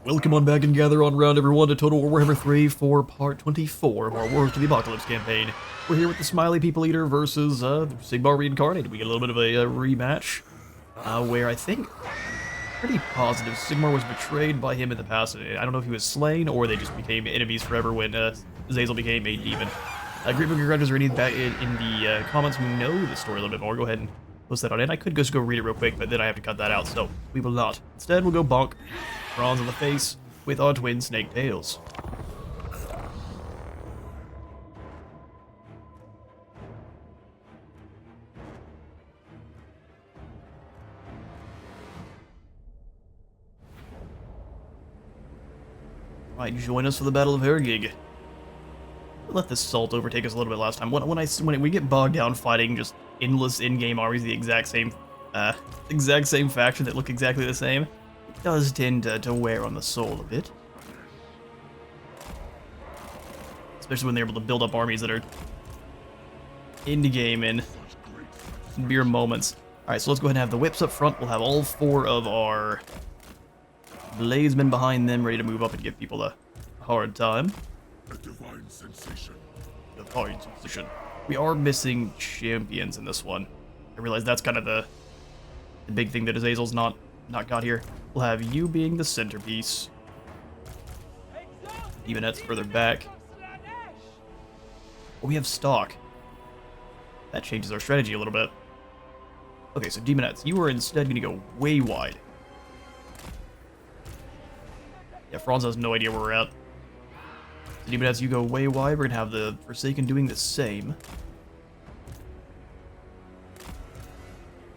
Welcome on back and gather on round everyone to Total War Warhammer 3 for part 24 of our Wars to the Apocalypse campaign. We're here with the Smiley People Eater versus SIGMAR Reincarnated. We get a little bit of a rematch, where I think, pretty positive, SIGMAR was betrayed by him in the past. I don't know if he was slain or they just became enemies forever when Azazel became a demon. Great book of grudges reading back in the comments who know the story a little bit more. Go ahead and post that on in. I could just go read it real quick, but then I have to cut that out, so we will not. Instead, we'll go bonk. Bronze on the face with our twin snake tails. Right, join us for the Battle of Hergig. Let this salt overtake us a little bit last time. When we get bogged down fighting just endless in-game armies, the exact same faction that look exactly the same, it does tend to wear on the soul a bit. Especially when they're able to build up armies that are indie game in mere moments. Alright, so let's go ahead and have the whips up front. We'll have all four of our bladesmen behind them ready to move up and give people a hard time. A divine sensation. Divine sensation. We are missing champions in this one. I realize that's kind of the big thing that Azazel's not got here. We'll have you being the centerpiece. Demonette's further back. Oh, we have stock. That changes our strategy a little bit. Okay, so Demonettes, you are instead going to go way wide. Yeah, Franz has no idea where we're at. So Demonettes, you go way wide. We're going to have the Forsaken doing the same.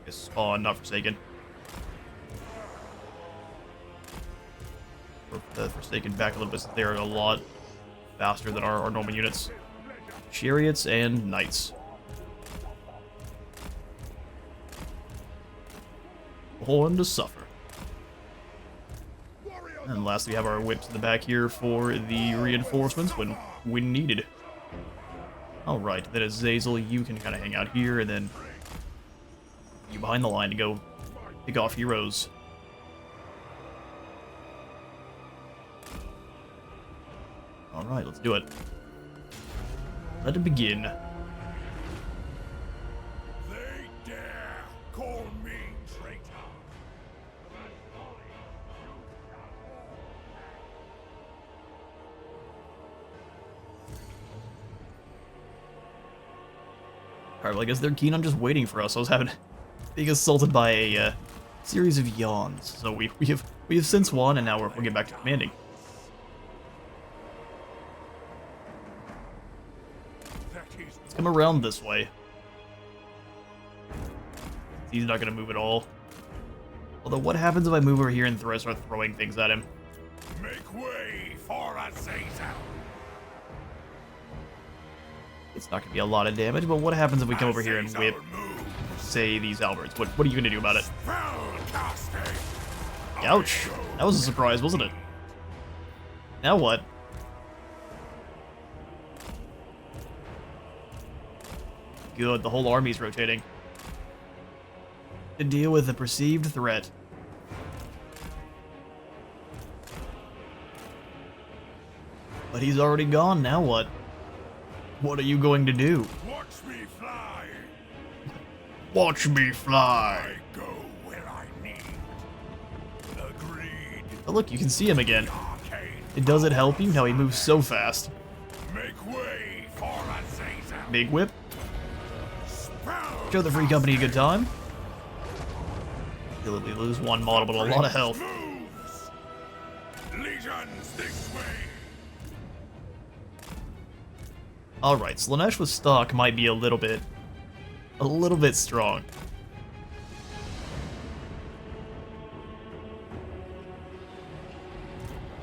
Spawn, not Forsaken. The Forsaken back a little bit. They're a lot faster than our normal units. Chariots and Knights. Born to suffer. And lastly, we have our whips in the back here for the reinforcements when needed. Alright, then Azazel, you can kind of hang out here, and then you behind the line to go pick off heroes. Alright, let's do it. Let it begin. They dare call me traitor. Alright, well I guess they're keen on just waiting for us. I was being assaulted by a series of yawns. So we have since won, and now we'll get back to commanding. Let's come around this way. He's not gonna move at all. Although, what happens if I move over here and start throwing things at him? Make way for Azazel. It's not gonna be a lot of damage, but what happens if we come over here and whip, say, these Alberts? What are you gonna do about it? Ouch! That was a surprise, wasn't it? Now what? Good, the whole army's rotating. To deal with a perceived threat. But he's already gone, now what? What are you going to do? Watch me fly. Watch me fly. I go where I need. Agreed. Oh look, you can see him again. Archaon. Does it help you? How he moves so fast. Make way for Azazel. Big whip. Show the free company a good time. You'll only lose one model, but a lot of health. Moves. Legions this way. Alright, Slanesh with stock might be a little bit strong.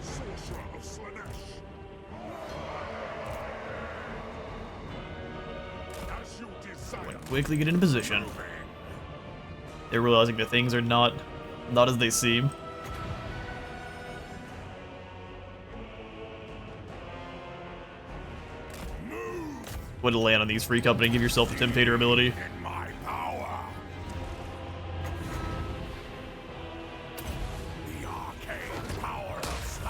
Sorcerer of Slanesh. As you desire. Quickly get into position. They're realizing that things are not as they seem. Way to land on these free company, give yourself the Temptator ability. In my power. The arcane power of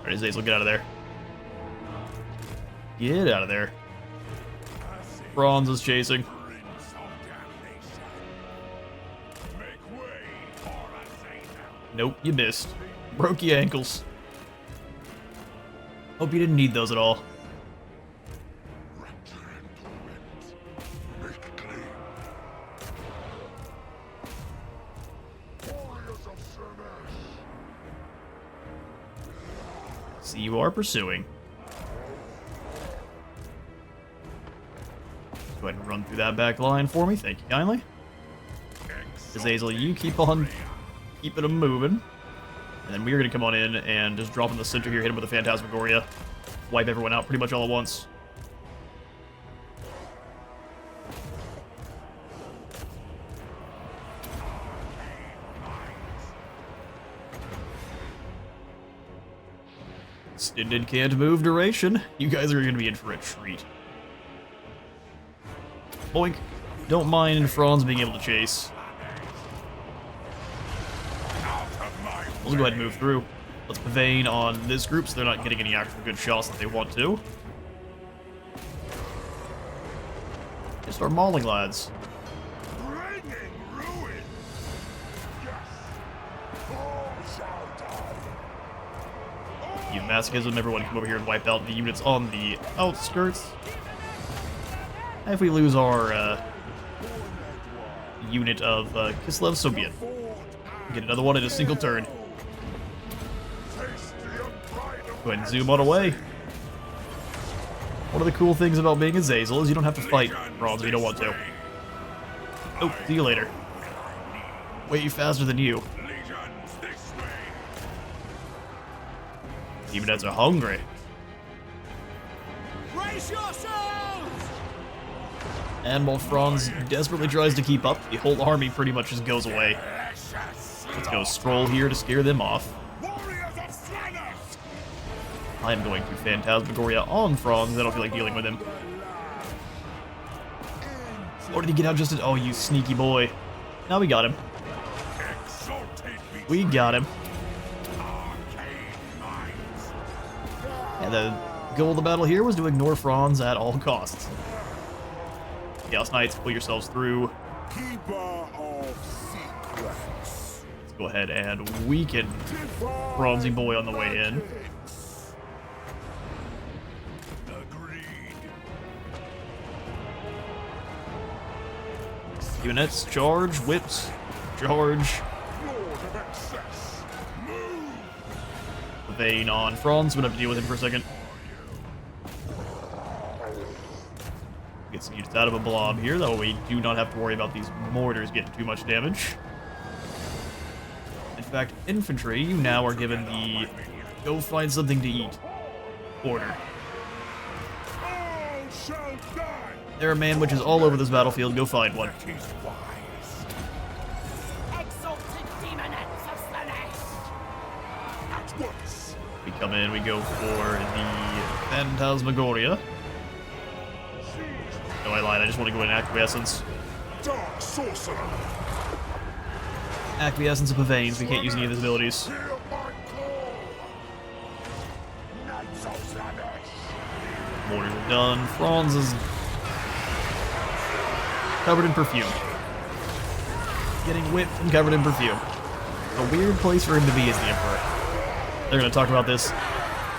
Alright, Azazel, get out of there. Get out of there. Bronze is chasing. Prince of damnation. Make way for Azazel. Nope, you missed. Broke your ankles. Hope you didn't need those at all. Rapture and torment. Make clean. Warriors of Slanesh. See, you are pursuing. Go ahead and run through that back line for me. Thank you kindly. Azazel, you keep on keeping them moving. And then we're going to come on in and just drop in the center here, hit him with a Phantasmagoria. Wipe everyone out pretty much all at once. Extended can't move duration. You guys are going to be in for a treat. Boink. Don't mind Franz being able to chase. We'll go ahead and move through. Let's Pavane on this group so they're not getting any actual good shots that they want to. Just start mauling, lads. Bringing ruin. Yes. All shall die. You masochism, everyone come over here and wipe out the units on the outskirts. If we lose our unit of Kislev, so be it. Get another one in a single turn. Go ahead and zoom on away. One of the cool things about being Azazel is you don't have to fight Bronze if you don't want to. Oh, see you later. Way faster than you. Even as are hungry. Brace yourselves! And while Franz desperately tries to keep up, the whole army pretty much just goes away. Let's go Stroll here to scare them off. Warriors of Slanesh. I'm going to Phantasmagoria on Franz. I don't feel like dealing with him. Or did he get out just as... Oh, you sneaky boy. Now we got him. We got him. And the goal of the battle here was to ignore Franz at all costs. Chaos Knights, pull yourselves through. Keeper of secrets. Let's go ahead and weaken Bronzy Boy on the way in. Agreed. Units, charge, whips, charge. Lord of excess. Move. Vane on Franz, we're gonna have to deal with him for a second. Get some units out of a blob here, that way we do not have to worry about these mortars getting too much damage. In fact, infantry, you now are given the go find something to eat order. All shall die. There are man witches all over this battlefield, go find one. He's wise. Exalted demonettes of Slanesh! At once. We come in, we go for the Phantasmagoria. No, I lied, I just want to go in Acquiescence. Dark sorcerer. Acquiescence of Pavanes, we can't use any of his abilities. Hear my call. Knights of Slanesh. Mortars are done. Franz is covered in perfume. Getting whipped and covered in perfume. A weird place for him to be as the Emperor. They're going to talk about this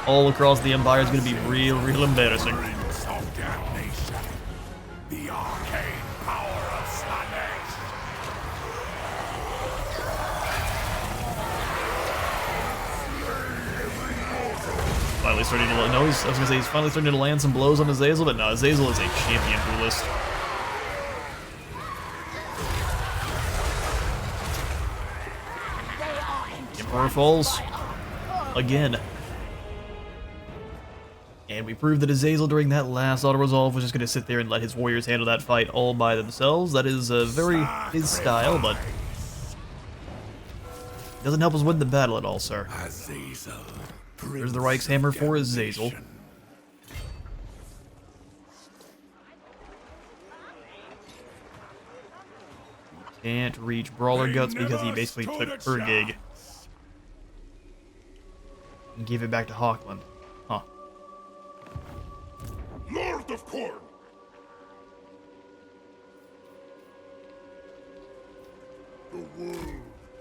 all across the Empire. It's going to be real embarrassing. Prince of damnation. The arcane power of Slanesh. Finally starting to no, I was going to say he's finally starting to land some blows on Azazel, but no, Azazel is a champion duelist. Emperor falls again. And we proved that Azazel during that last auto-resolve was just going to sit there and let his warriors handle that fight all by themselves. That is very his style, but doesn't help us win the battle at all, sir. Azazel. There's the Reichshammer for Azazel. Can't reach Brawler Guts because he basically took her gig. and give it back to Hawkland. Huh. Lord of Corn! The world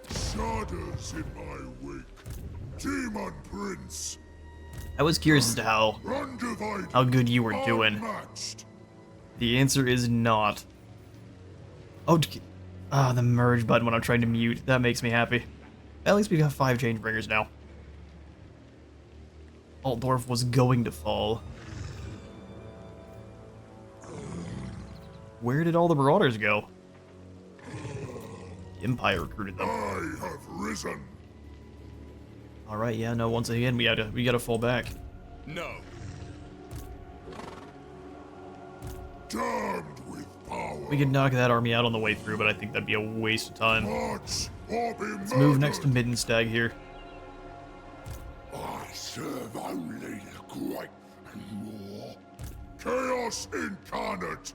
shudders in my wake. Demon Prince, I was curious as to undivided, how good you were doing. unmatched. The answer is not. Oh, the merge button when I'm trying to mute. That makes me happy. At least we got 5 Changebringers now. Altdorf was going to fall. Where did all the Marauders go? The Empire recruited them. I have risen. All right, yeah, no. Once again, we gotta fall back. No. Damned with power. We could knock that army out on the way through, but I think that'd be a waste of time. March or be Let's move next to Middenstag here. I serve only the great and more. Chaos incarnate.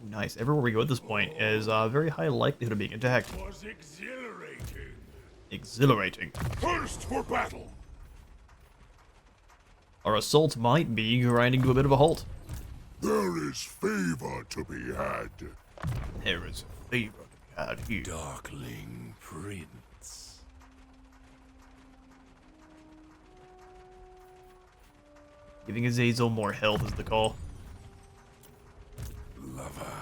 Nice. Everywhere we go at this point is a very high likelihood of being attacked. Was exhilarating. Exhilarating. First for battle. Our assault might be grinding to a bit of a halt. There is favor to be had. There is a favor to be had here. Darkling Prince. Giving Azazel more health is the call.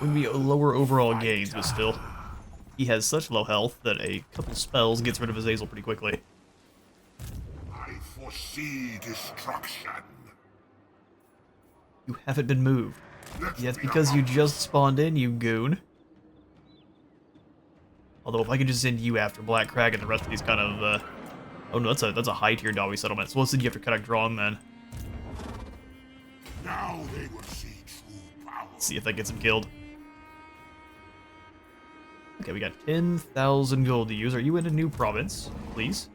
Would be lower overall gains, but still. He has such low health that a couple spells gets rid of Azazel pretty quickly. I foresee destruction. You haven't been moved. Yeah, it's because you just spawned in, you goon. Although if I could just send you after Black Crag and the rest of these kind of, oh no, that's a high tier Dawi settlement. So we'll send you after Kadak Drong then. Now they will see true power. See if that gets him killed. Okay, we got 10,000 gold to use. Are you in a new province, please?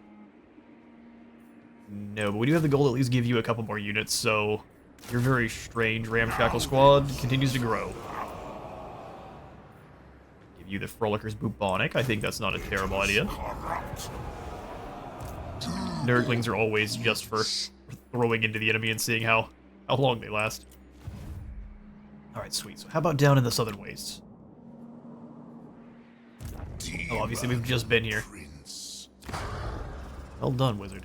No, but we do have the gold to at least give you a couple more units, so your very strange ramshackle squad continues to grow. Give you the Frolicker's Bubonic. I think that's not a terrible idea. Nurglings are always just for throwing into the enemy and seeing how long they last. Alright, sweet. So how about down in the southern wastes? Oh, obviously we've just been here. Well done, wizard.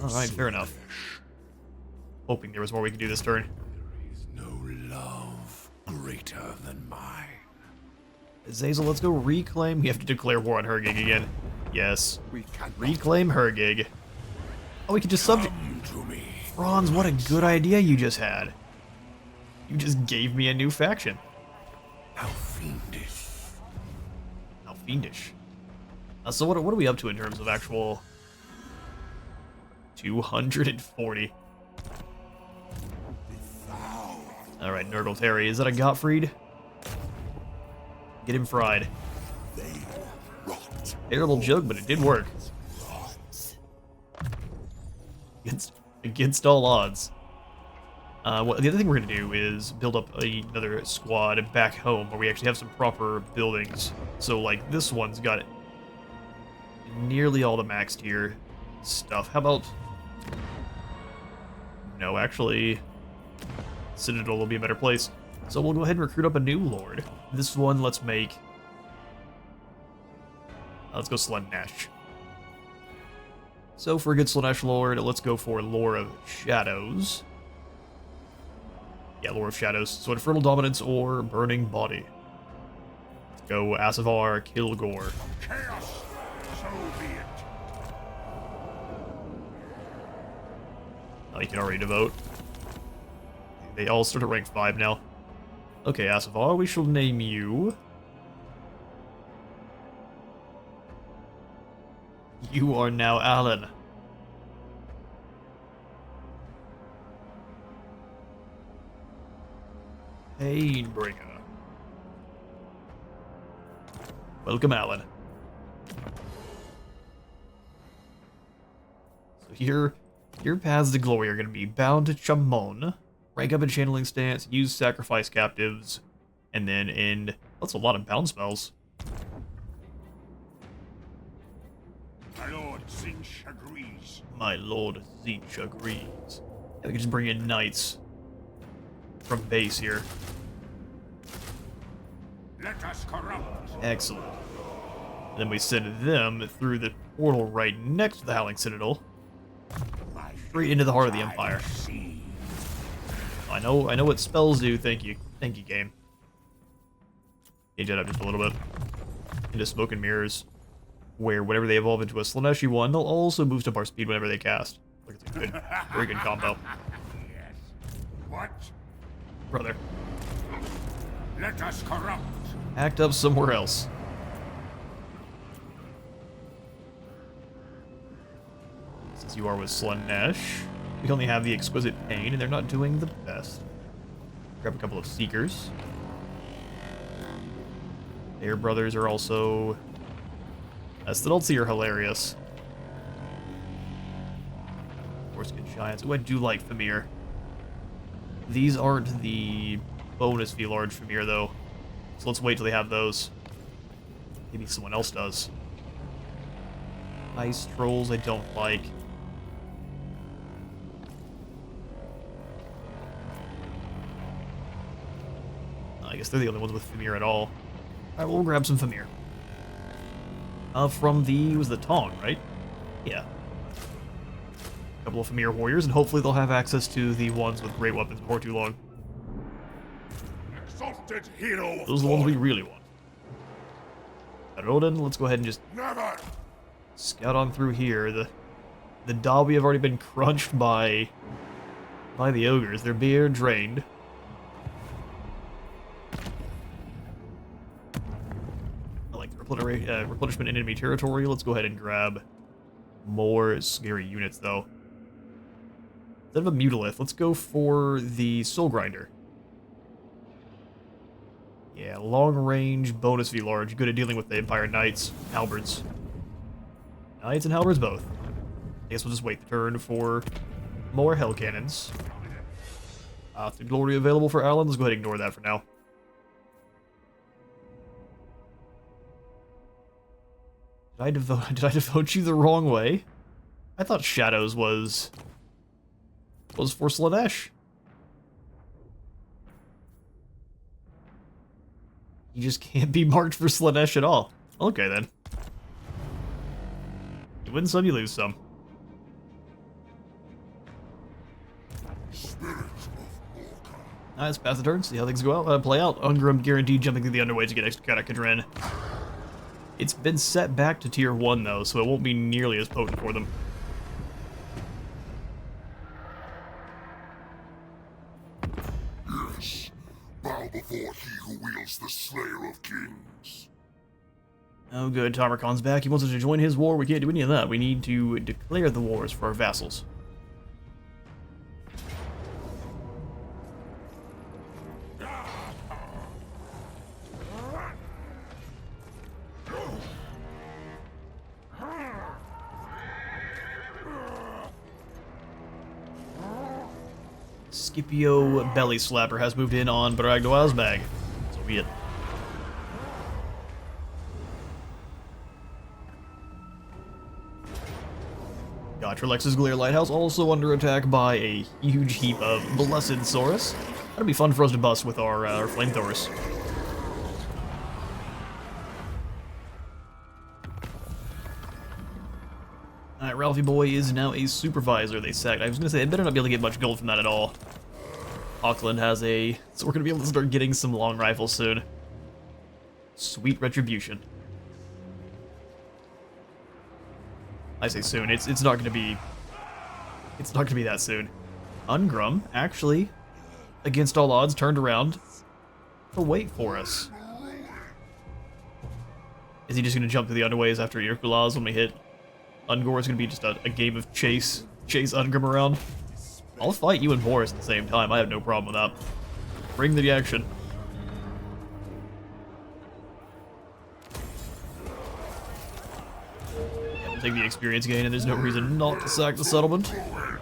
Alright, fair enough. Hoping there was more we could do this turn. There is no love greater than mine. Azazel, let's go reclaim. We have to declare war on Hergig again. Yes. Reclaim Hergig. Oh, we could just subject... To me. Franz, what a good idea you just had. You just gave me a new faction. How fiendish. How fiendish. So what are we up to in terms of actual... 240. Alright, Nurgle Terry. Is that a Gottfried? Get him fried. Terrible joke, but it did work. Against all odds. Well, the other thing we're going to do is build up another squad back home where we actually have some proper buildings. So, like, this one's got nearly all the max tier stuff. How about... No, actually, Citadel will be a better place. So we'll go ahead and recruit up a new lord. This one, let's make... let's go Slaanesh. So for a good Slaanesh lord, let's go for Lore of Shadows. Yeah, Lore of Shadows. So Infernal Dominance or Burning Body. Let's go Asavar Kilgore. Chaos. So be it. Oh, you can already devote. They all start at rank 5 now. Okay, Asavar, we shall name you... You are now Alan. Painbringer. Welcome, Alan. So your paths to glory are going to be bound to Chamon, rank up in channeling stance, use sacrifice captives, and then end. That's a lot of bound spells. My lord Zinch agrees. My lord Zinch agrees. Yeah, we can just bring in knights from base here. Let us corrupt. Excellent. Then we send them through the portal right next to the Howling Citadel, straight into the heart of the Empire. I know what spells do. Thank you, game. Change that up just a little bit into Smoke and Mirrors, where whenever they evolve into a Slaneshi one, they'll also boost up our speed whenever they cast. Look, it's a good, very good combo, Yes. What? brother. Let us corrupt. Act up somewhere else. Since you are with Slanesh, we only have the Exquisite Pain, and they're not doing the best. Grab a couple of Seekers. Their brothers are also... Esthidaltsi are hilarious. Forskin Giants. Oh, I do like Famir. These aren't the bonus V large Famir, though. So let's wait till they have those. Maybe someone else does. Ice Trolls I don't like. I guess they're the only ones with Famir at all. Alright, we'll grab some Famir. From the... was the Tong, right? Yeah. A couple of Famir warriors, and hopefully they'll have access to the ones with great weapons before too long. Exalted hero. Those are the ones we really want. Rodin, let's go ahead and just Never. scout on through here. The Dabi have already been crunched by the ogres. Their beer drained. I like the replenishment in enemy territory. Let's go ahead and grab more scary units, though. Instead of a Mutilith, let's go for the Soul Grinder. Yeah, long range, bonus V large, good at dealing with the Empire Knights, Halberds. Knights and Halberds both. I guess we'll just wait the turn for more Hell Cannons. The glory available for Alan, let's go ahead and ignore that for now. Did I devote you the wrong way? I thought Shadows was for Slanesh. You just can't be marked for Slanesh at all. Okay, then. You win some, you lose some. Let's pass the turn, see how things go out. Play out. Ungrim guaranteed jumping through the underway to get extra Kadrin. It's been set back to tier 1, though, so it won't be nearly as potent for them. Yes. Bow before he who wields the Slayer of Kings. Oh good, Tamarkon's back. He wants us to join his war. We can't do any of that. We need to declare the wars for our vassals. Scipio Belly Slapper has moved in on Baragnoa's bag. So be it. Gatralex's Glare Lighthouse also under attack by a huge heap of Blessed Saurus. That'll be fun for us to bust with our flamethrowers. Alright, Ralphie Boy is now a supervisor. They sacked. I was gonna say, I better not be able to get much gold from that at all. Auckland has a... so we're gonna be able to start getting some long rifles soon. Sweet retribution. I say soon. It's not gonna be... it's not gonna be that soon. Ungrum, actually, against all odds, turned around to wait for us. Is he just gonna jump to the underways after Irkulaz when we hit? Ungor is gonna be just a game of chase Ungrim around. I'll fight you and Boris at the same time. I have no problem with that. Bring the action. Yeah, we'll take the experience gain, and there's no reason not to sack the settlement.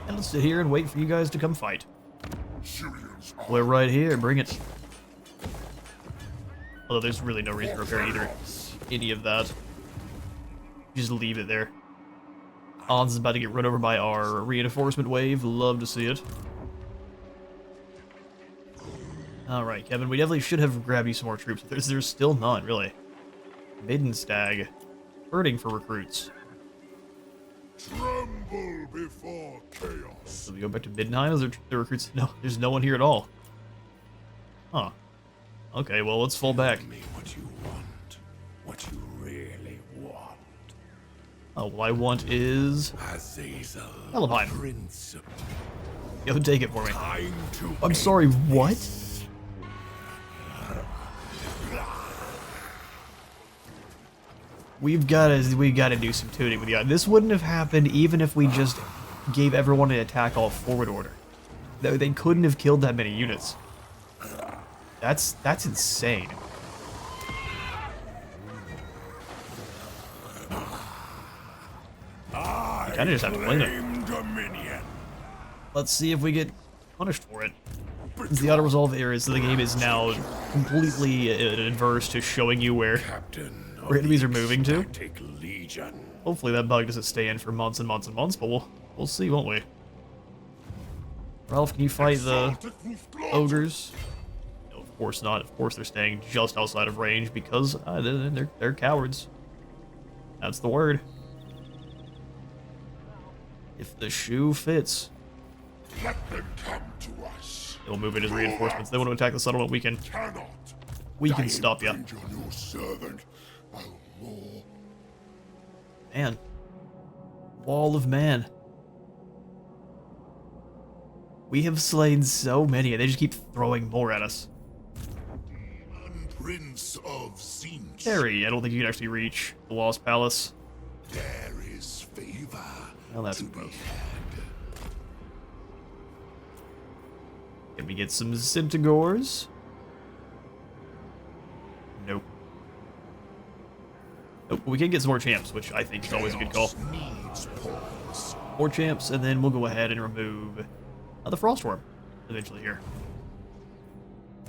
And let's sit here and wait for you guys to come fight. Syrians are We're right here, bring it. Although there's really no reason to repair either. Any of that. Just leave it there. Ons is about to get run over by our reinforcement wave. Love to see it. Alright, Kevin, we definitely should have grabbed you some more troops. There's still none, really. Middenstag. Hurting for recruits. tremble before chaos. So we go back to Middenheim? Is there the recruits? No, there's no one here at all. Huh. Okay, well, let's fall back. Tell me what you want. What you really want. Oh, what I want is... Azazel, Helheim. Prince of Go take it for me. Time to I'm sorry, what? We've gotta do some tuning with you. This wouldn't have happened even if we just gave everyone an attack all forward order. They couldn't have killed that many units. That's insane. You kinda just have to win it. claim dominion. Let's see if we get punished for it. Since the auto-resolve areas of the game is now completely adverse to showing you where Captain of where enemies the are moving to. Ecstatic Legion. Hopefully that bug doesn't stay in for months and months and months, but we'll see, won't we? Ralph, can you fight the Exalted with glory. ogres? No, of course not. Of course they're staying just outside of range because they're cowards. That's the word. If the shoe fits, Let them come to us. they'll move in as reinforcements. They want to attack the settlement. We can stop you. On your servant, more. Man. Wall of man. We have slain so many, and they just keep throwing more at us. Prince of Zinch. Terry, I don't think you can actually reach the Lost Palace. There is favor. Well, that's to be gross. had. Can we get some Centigores? Nope. Nope, we can get some more champs, which I think is always a good call. Needs pause. More champs, and then we'll go ahead and remove the Frostworm eventually here.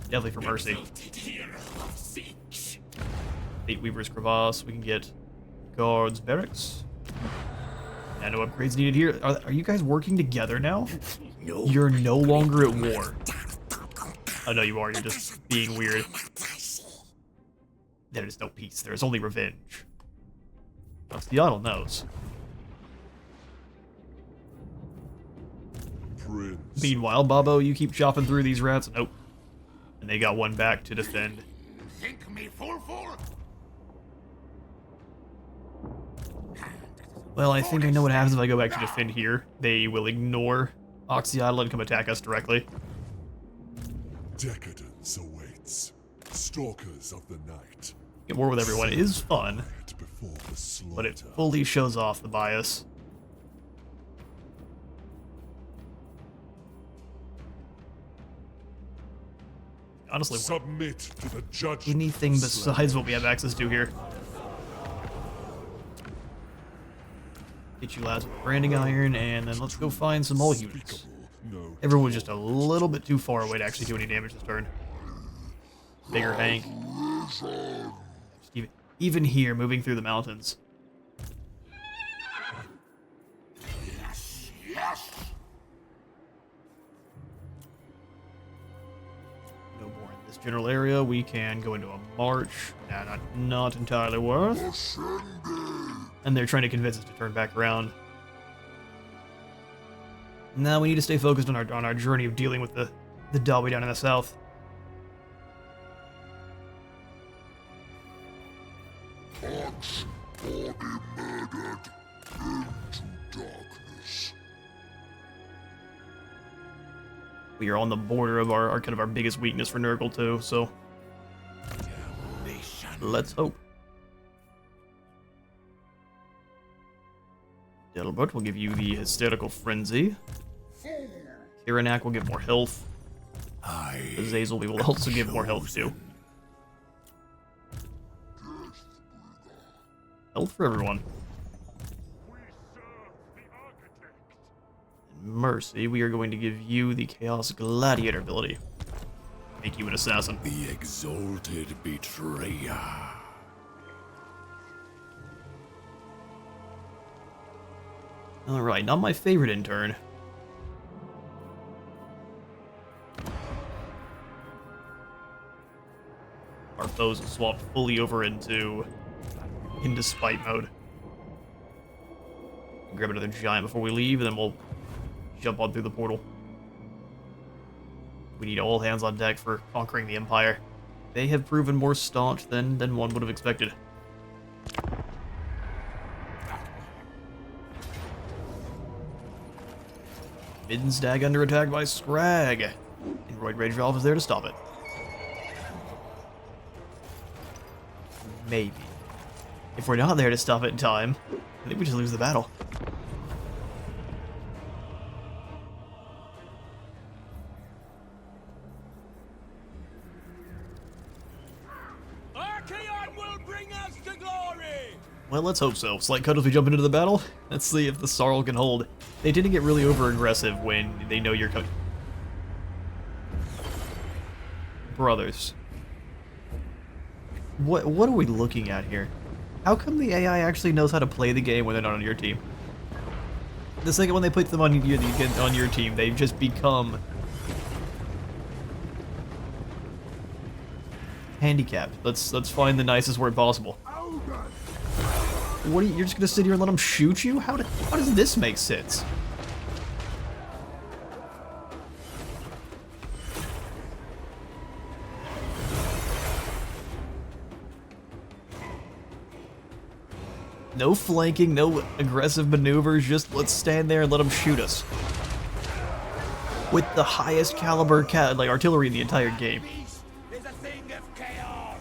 Definitely for mercy. Exalted hero of Zinch. 8 Weaver's Crevasse, we can get Guards Barracks. Yeah, no upgrades needed here. Are you guys working together now? No. You're no longer at war. Oh no, you are. You're just being weird. There is no peace. There is only revenge. Seattle knows. Prince. Meanwhile, Bobo, you keep chopping through these rats. Nope. And they got one back to defend. Think me full. Well, I think I know what happens if I go back to defend here. They will ignore Oxyatl and come attack us directly. Decadence awaits. Stalkers of the night. Get war with everyone is fun, Right before the slaughter. but it fully shows off the bias. Honestly, Submit to the judgment. anything of besides what we have access to here. Get you lads with branding iron, and then let's go find some mole units. No. Everyone was just a little bit too far away to actually do any damage this turn. Bigger Hank. Even here, moving through the mountains. Yes. No more in this general area. We can go into a march. Nah, not entirely worth. And they're trying to convince us to turn back around. Now we need to stay focused on our journey of dealing with the Dalby down in the south. Hearts body murdered into darkness. We are on the border of our kind of our biggest weakness for Nurgle too, so Damnation. let's hope. Delbert will give you the Hysterical Frenzy. Kiranak will give more health. Azazel we will also give more health too. Health for everyone. Mercy, we are going to give you the Chaos Gladiator ability. Make you an assassin. The exalted betrayer. Alright, not my favorite intern. Our foes will swap fully over into spite mode. Grab another giant before we leave, and then we'll jump on through the portal. We need all hands on deck for conquering the Empire. They have proven more staunch than one would have expected. Middenstag under attack by Scrag. And Royd Ragevalve is there to stop it. Maybe. If we're not there to stop it in time, I think we just lose the battle. Archaon will bring us to glory! Well, let's hope so. Slight cut as we jump into the battle. Let's see if the Sarl can hold. They tend to get really over-aggressive when they know you're coming. Brothers. What are we looking at here? How come the AI actually knows how to play the game when they're not on your team? The second when they put them on your team, they just become handicapped. Let's find the nicest word possible. What are you, you're just gonna sit here and let them shoot you? How does this make sense? No flanking, no aggressive maneuvers, just let's stand there and let them shoot us. With the highest caliber artillery in the entire game. Is a thing of chaos!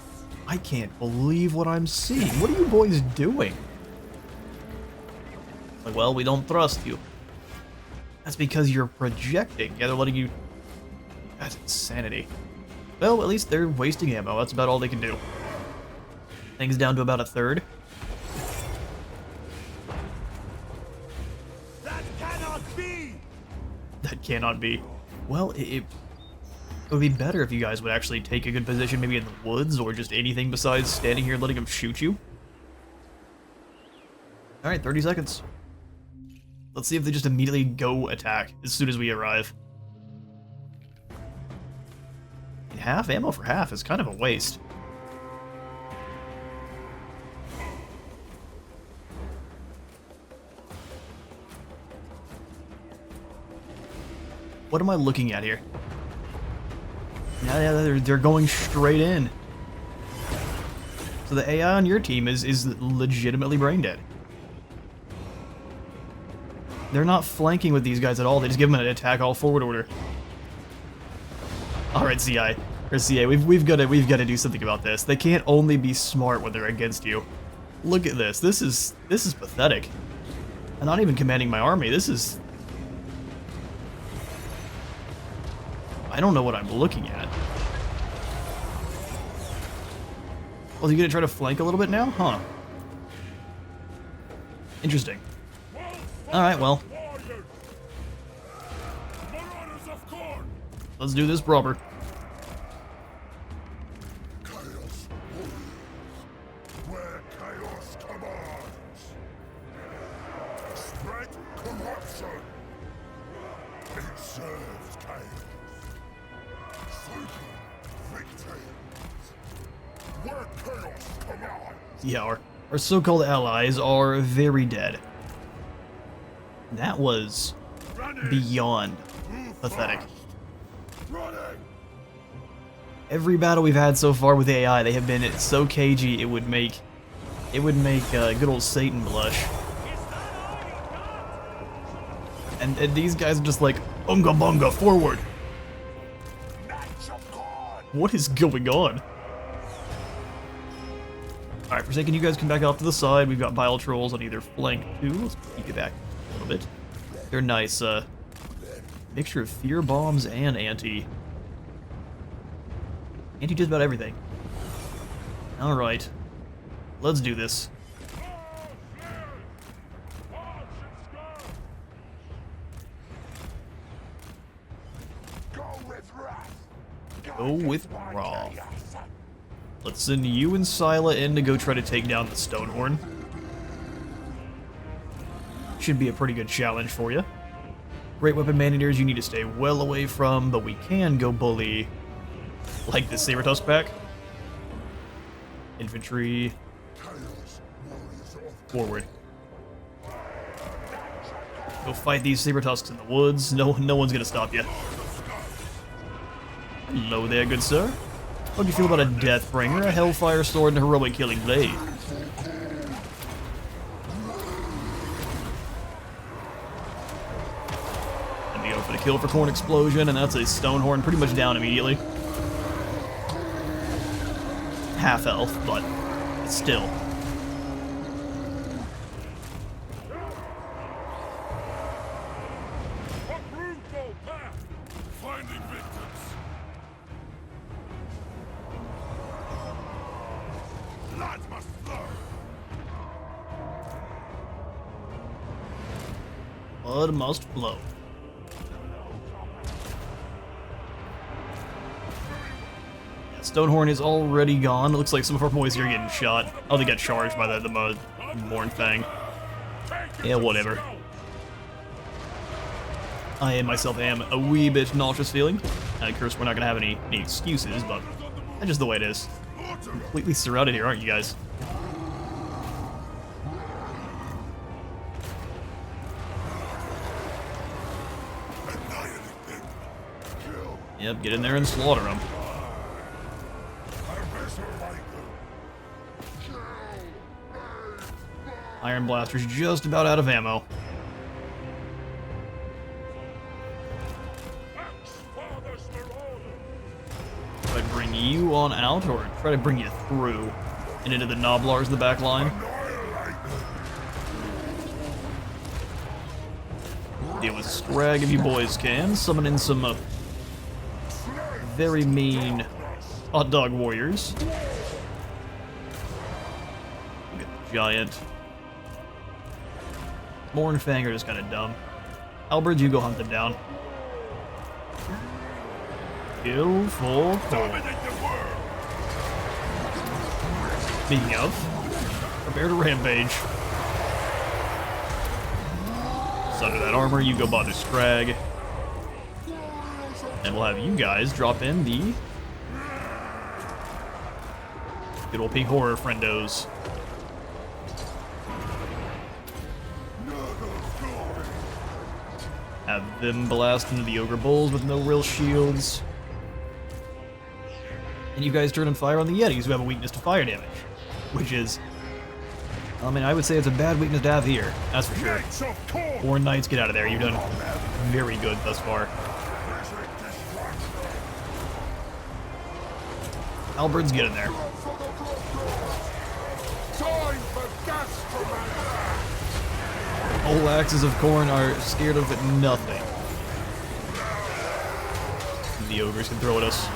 I can't believe what I'm seeing. What are you boys doing? Like, well, we don't trust you. That's because you're projecting. Yeah, they're letting you... That's insanity. Well, at least they're wasting ammo. That's about all they can do. Things down to about a third. That cannot be! That cannot be. Well, it would be better if you guys would actually take a good position, maybe in the woods, or just anything besides standing here and letting them shoot you. Alright, 30 seconds. Let's see if they just immediately go attack as soon as we arrive. Half ammo for half is kind of a waste. What am I looking at here? Yeah, they're going straight in. So the AI on your team is legitimately brain dead. They're not flanking with these guys at all. They just give them an attack all forward order. All right, CI or CA, we've got to do something about this. They can't only be smart when they're against you. Look at this. This is pathetic. I'm not even commanding my army. This is. I don't know what I'm looking at. Was he gonna try to flank a little bit now? Huh. Interesting. Alright, well. Let's do this proper. Chaos warriors, where chaos commands. Spread corruption. It serves chaos. Seeking victims. Where chaos commands. Yeah, our so-called allies are very dead. That was beyond pathetic. Every battle we've had so far with AI, they have been so cagey it would make good old Satan blush. And these guys are just like unga bunga forward. What is going on? All right, Forsaken, you guys come back off to the side. We've got Bile Trolls on either flank too. Let's keep you back a little bit. They're nice. Mixture of fear bombs and anti. Anti just about everything. All right, let's do this. Go with Roth. Let's send you and Scylla in to go try to take down the Stonehorn. Should be a pretty good challenge for you. Great Weapon Man-Eaters you need to stay well away from, but we can go bully, like this Saber-Tusk pack. Infantry. Forward. Go fight these Saber-Tusks in the woods. No one's gonna stop you. Hello there, good sir. How do you feel about a Deathbringer, a Hellfire Sword, and a Heroic Killing Blade? And we go for the kill for Corn Explosion, and that's a Stonehorn pretty much down immediately. Half health, but still. Finding victims. Blood must flow. Blood must flow. Yeah, Stonehorn is already gone. It looks like some of our boys here are getting shot. Oh, they got charged by the Morn Fang. Yeah, whatever. I myself am a wee bit nauseous feeling. Of course, we're not gonna have any excuses, but that's just the way it is. Completely surrounded here, aren't you guys? Yep, get in there and slaughter them. Iron Blaster's just about out of ammo. Try to bring you on out, or try to bring you through and into the Noblars in the back line. Deal with Scrag if you boys can. Summon in some very mean hot dog warriors. Look at the giant. Mornfang are just kind of dumb. Albert, you go hunt them down. Kill for Corn. Speaking of, prepare to rampage. Sunder that armor, you go bother Scrag. And we'll have you guys drop in the good old pink horror friendos. Have them blast into the Ogre Bulls with no real shields. And you guys turn and fire on the Yetis, who have a weakness to fire damage. Which is, I mean, I would say it's a bad weakness to have here, that's for sure. Warren Knights, get out of there. You've done very good thus far. Albert's get in there. Whole axes of Corn are scared of nothing. The ogres can throw at us.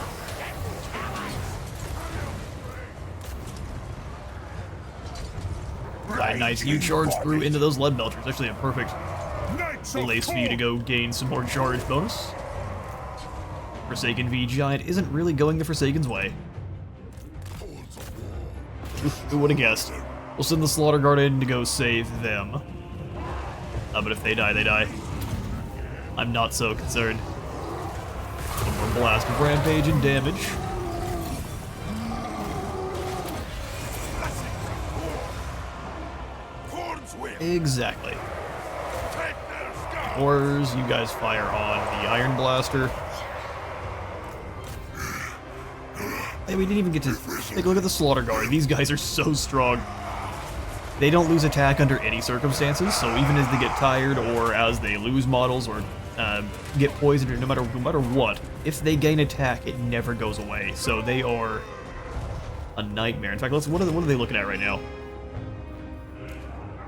Right, nice. You charge through into those lead belchers. Actually, a perfect place for you to go gain some more charge bonus. Forsaken V Giant isn't really going the Forsaken's way. Who would have guessed? We'll send the Slaughter Guard in to go save them. But if they die, they die. I'm not so concerned. One more blast of rampage and damage. Exactly. Horrors, you guys fire on the Iron Blaster. Hey, we didn't even get to take a look at the Slaughter Guard. These guys are so strong. They don't lose attack under any circumstances, so even as they get tired or as they lose models or get poisoned or no matter what, if they gain attack, it never goes away. So they are a nightmare. In fact, what are they looking at right now?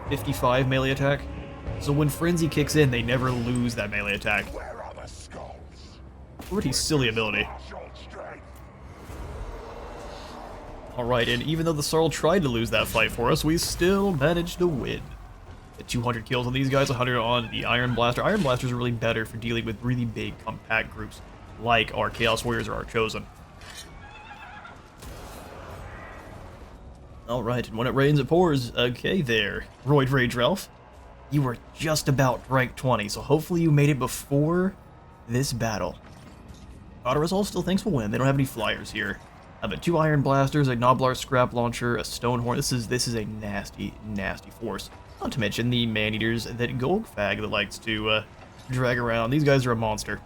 55 melee attack. So when Frenzy kicks in, they never lose that melee attack. Pretty silly ability. Alright, and even though the Sarl tried to lose that fight for us, we still managed to win. Get 200 kills on these guys, 100 on the Iron Blaster. Iron Blasters are really better for dealing with really big, compact groups. like our Chaos Warriors or our Chosen. Alright, and when it rains, it pours. Okay there, Roid Rage Ralph. You were just about rank 20, so hopefully you made it before this battle. Otterazol still thinks we'll win. They don't have any flyers here. But 2 Iron Blasters, a Gnoblar Scrap Launcher, a Stonehorn. This is a nasty, nasty force. Not to mention the Man-Eaters that Golgfag that likes to drag around. These guys are a monster.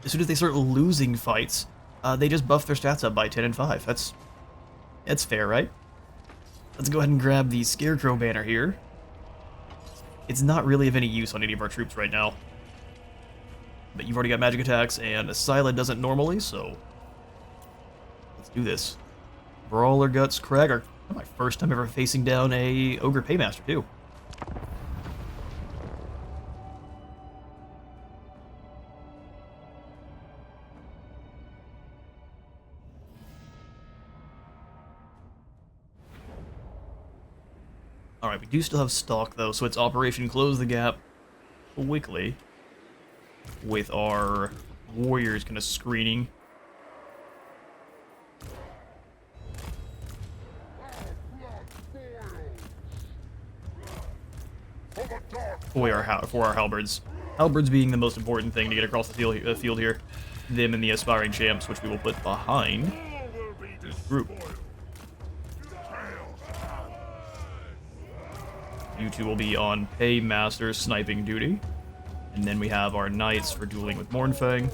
As soon as they start losing fights, they just buff their stats up by 10 and 5. That's fair, right? Let's go ahead and grab the Scarecrow banner here. It's not really of any use on any of our troops right now. But you've already got magic attacks, and Scylla doesn't normally, so let's do this. Brawler Guts Cragger. My first time ever facing down a Ogre Paymaster, too. Alright, we do still have stock, though, so it's Operation Close the Gap quickly with our warriors kind of screening. For our halberds. Halberds being the most important thing to get across the field here. Them and the aspiring champs, which we will put behind this group. You two will be on Paymaster sniping duty. And then we have our knights for dueling with Mournfang.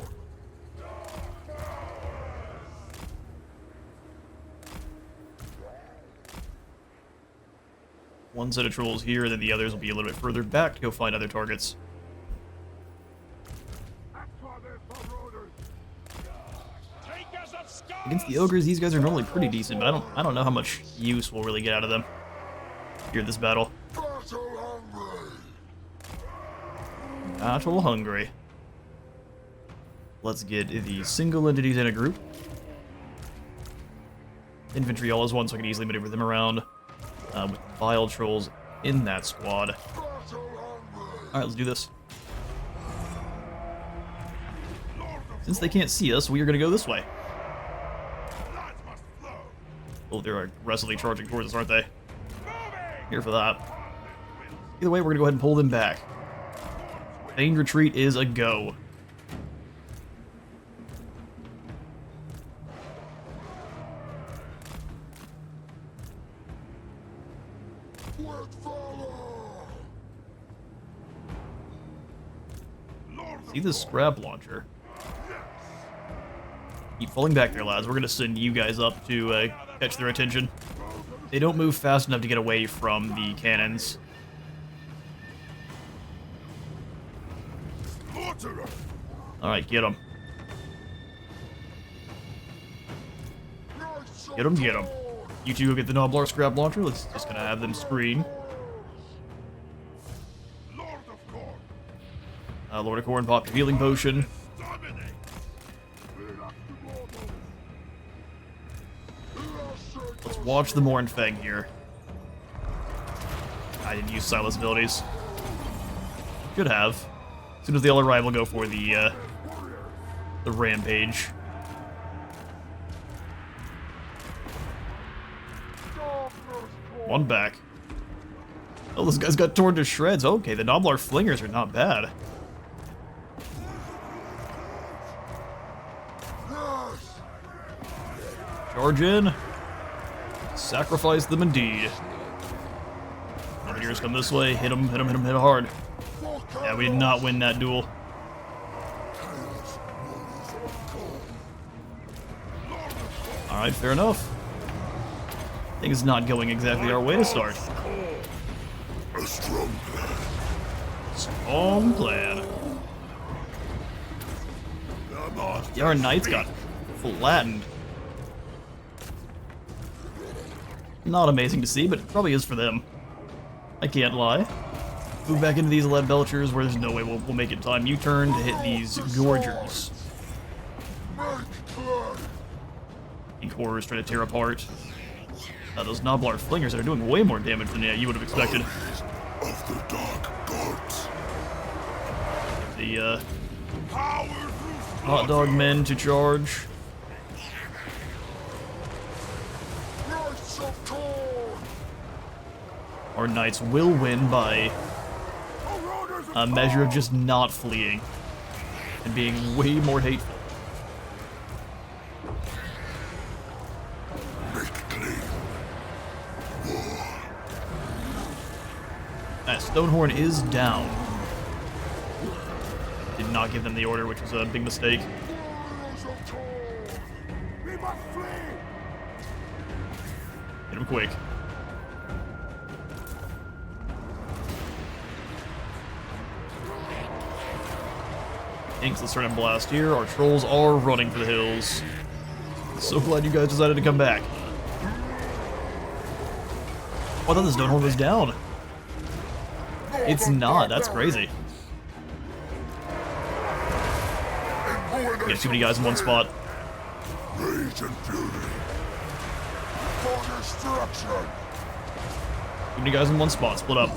One set of trolls here, then the others will be a little bit further back to go find other targets. Against the ogres, these guys are normally pretty decent, but I don't know how much use we'll really get out of them here in this battle. Battle hungry. Let's get the single entities in a group. Infantry all as one, so I can easily maneuver them around. With vile trolls in that squad. Alright, let's do this. Since they can't see us, we are going to go this way. Oh, they're aggressively charging towards us, aren't they? Here for that. Either way, we're going to go ahead and pull them back. Feigned retreat is a go. See this scrap launcher? Keep falling back there, lads. We're gonna send you guys up to catch their attention. They don't move fast enough to get away from the cannons. Alright, get them. Get them, get them. You two go get the Gnoblar scrap launcher. Let's just gonna have them screen. Lord of Khorne, pop your healing potion. Let's watch the Mournfang here. I didn't use Silas abilities. Should have. As soon as they all arrive, we'll go for the rampage. One back. Oh, this guy's got torn to shreds. Okay, the Gnoblar Flingers are not bad. Charge in. Sacrifice them indeed. Grenadiers come this way. Hit them, hit them, hit them, hit hard. Yeah, we did not win that duel. Alright, fair enough. Things not going exactly our way to start. A strong plan. Strong plan. Yeah, our knights got flattened. Not amazing to see, but it probably is for them. I can't lie. Move back into these lead belchers where there's no way we'll make it in time. U-turn to hit these gorgers. Ink horrors trying to tear apart. Those Gnoblar Flingers that are doing way more damage than you would have expected. Of the dark gods. The Hot dog men to charge. Knights of Corn! Our knights will win by a measure of just not fleeing and being way more hateful. Make clean. That Stonehorn is down. Did not give them the order, which was a big mistake. Warriors of Corn! We must flee! Hit him quick. Inks, let's start a blast here. Our trolls are running for the hills. So glad you guys decided to come back. Oh, I thought the Stonehorn was down. It's not, that's crazy. We got too many guys in one spot. Rage and fury. For destruction! Too many guys in one spot, split up.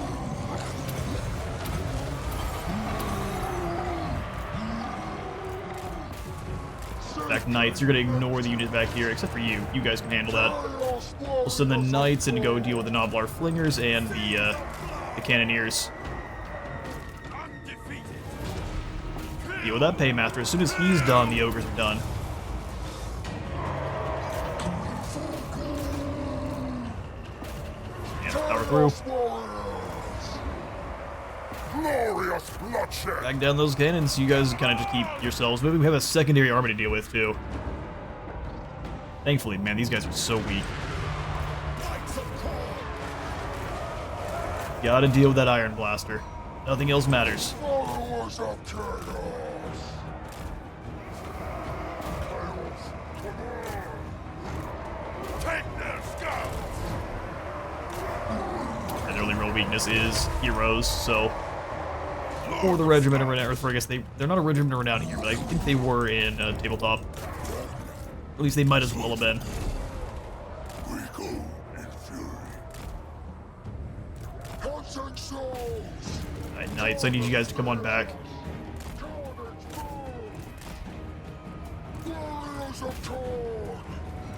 Back knights, you're gonna ignore the unit back here, except for you. You guys can handle that. We'll send the knights in to go deal with the Noblar Flingers and the Cannoneers. Deal with that Paymaster. As soon as he's done, the Ogres are done. And power through. Glorious bloodshed! Back down those cannons, you guys kind of just keep yourselves moving. We have a secondary army to deal with, too. Thankfully, man, these guys are so weak. Gotta deal with that Iron Blaster. Nothing else matters. Followers of chaos! Take their scouts! And their only real weakness is heroes, so... Or the Regiment of Renown, or I guess they're not a Regiment of Renown here, but I think they were in Tabletop. At least they might as well have been. We go in fury. Hunting souls! Alright, Knights, I need you guys to come on back. Warriors of Corn!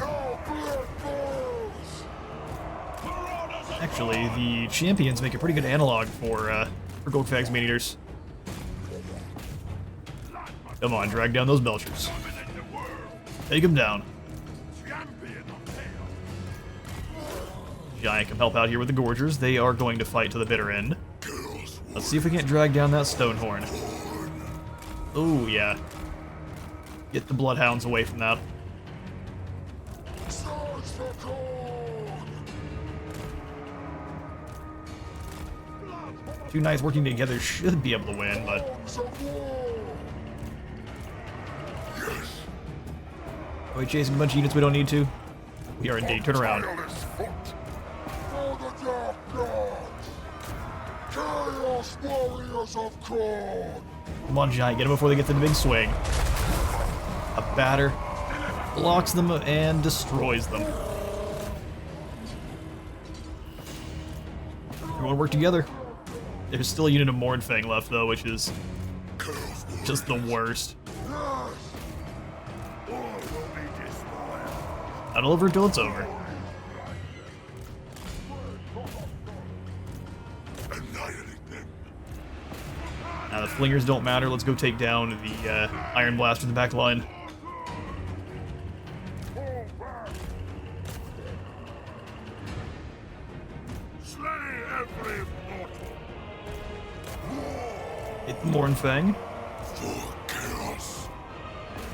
Our blood boils! Actually, the champions make a pretty good analog for Golgfag's Maneaters. Come on, drag down those Belchers. Take them down. Giant can help out here with the Gorgers. They are going to fight to the bitter end. Let's see if we can't drag down that Stonehorn. Oh, yeah. Get the Bloodhounds away from that. Swords for Corn! Two knights working together should be able to win, but... Arms of war! Yes! Are we chasing a bunch of units we don't need to? We are indeed. Turn around. Tireless foot! For the Dark Gods! Chaos Warriors of Corn! Come on, Giant, get them before they get to the big swing. A batter blocks them and destroys them. Everyone work together. There's still a unit of Mournfang left, though, which is just the worst. Not over until it's over. Annihilate them! Now the Flingers don't matter. Let's go take down the Iron Blaster in the back line. Slay every mortal! Hit the Mournfang. For chaos!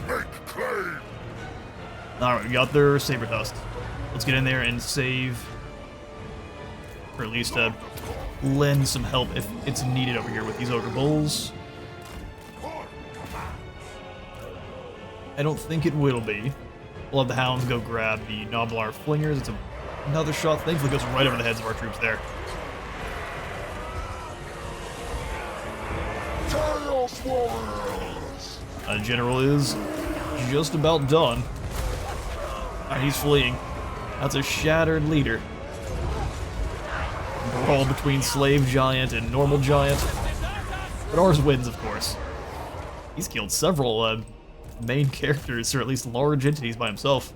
Make claim! Alright, we got their Saber Dust. Let's get in there and save. Or at least lend some help if it's needed over here with these Ogre Bulls. I don't think it will be. We'll have the Hounds go grab the Noblar Flingers. It's another shot. Thankfully goes right over the heads of our troops there. Chaos Warriors! General is just about done. Alright, he's fleeing. That's a shattered leader. Brawl between Slave Giant and Normal Giant. But ours wins, of course. He's killed several main characters, or at least large entities by himself.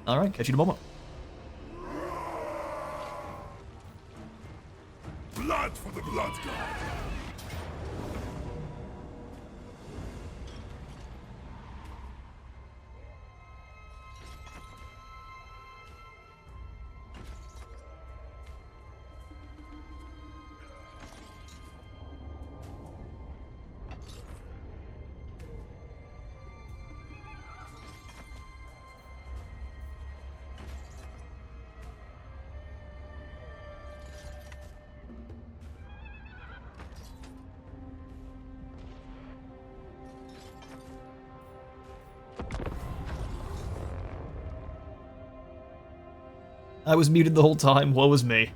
Alright, catch you in a moment. Blood for the Blood God. I was muted the whole time, woe is me.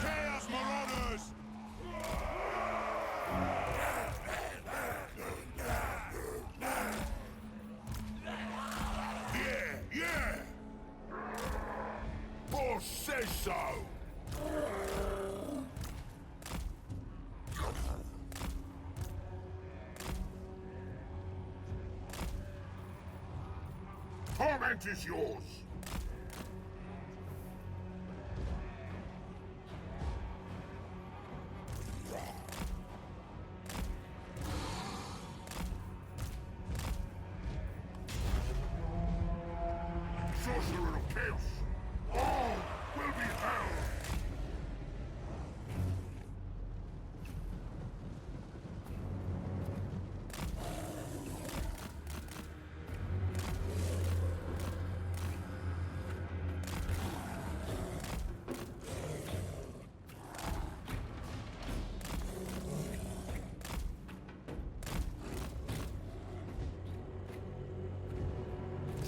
Chaos Marauders! Yeah! Boss says so! Torment is yours! Sorcerer of Chaos! All will be held!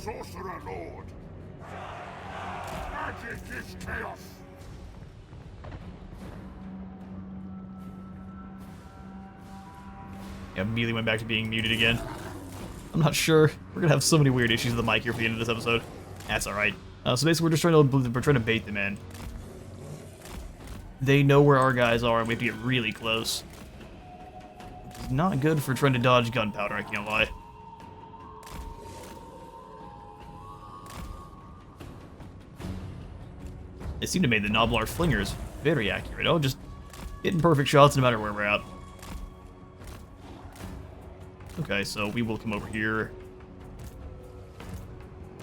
Sorcerer Lord! Magic is chaos! Yeah, immediately went back to being muted again. I'm not sure. We're gonna have so many weird issues with the mic here for the end of this episode. That's alright. So basically we're trying to bait them in. They know where our guys are and we have to get really close. Which is not good for trying to dodge gunpowder, I can't lie. They seem to make the Noblar Flingers very accurate. Oh, just hitting perfect shots no matter where we're at. Okay, so we will come over here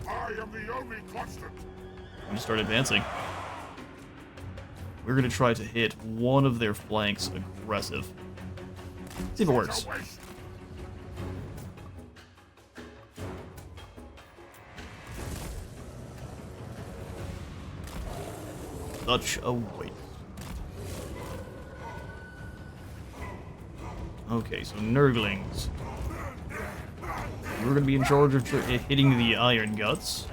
I am the only constant! and just start advancing. We're gonna try to hit one of their flanks aggressive. See if it works. No waste. Such a waste. Okay, so Nurglings. We're gonna be in charge of hitting the Iron Guts.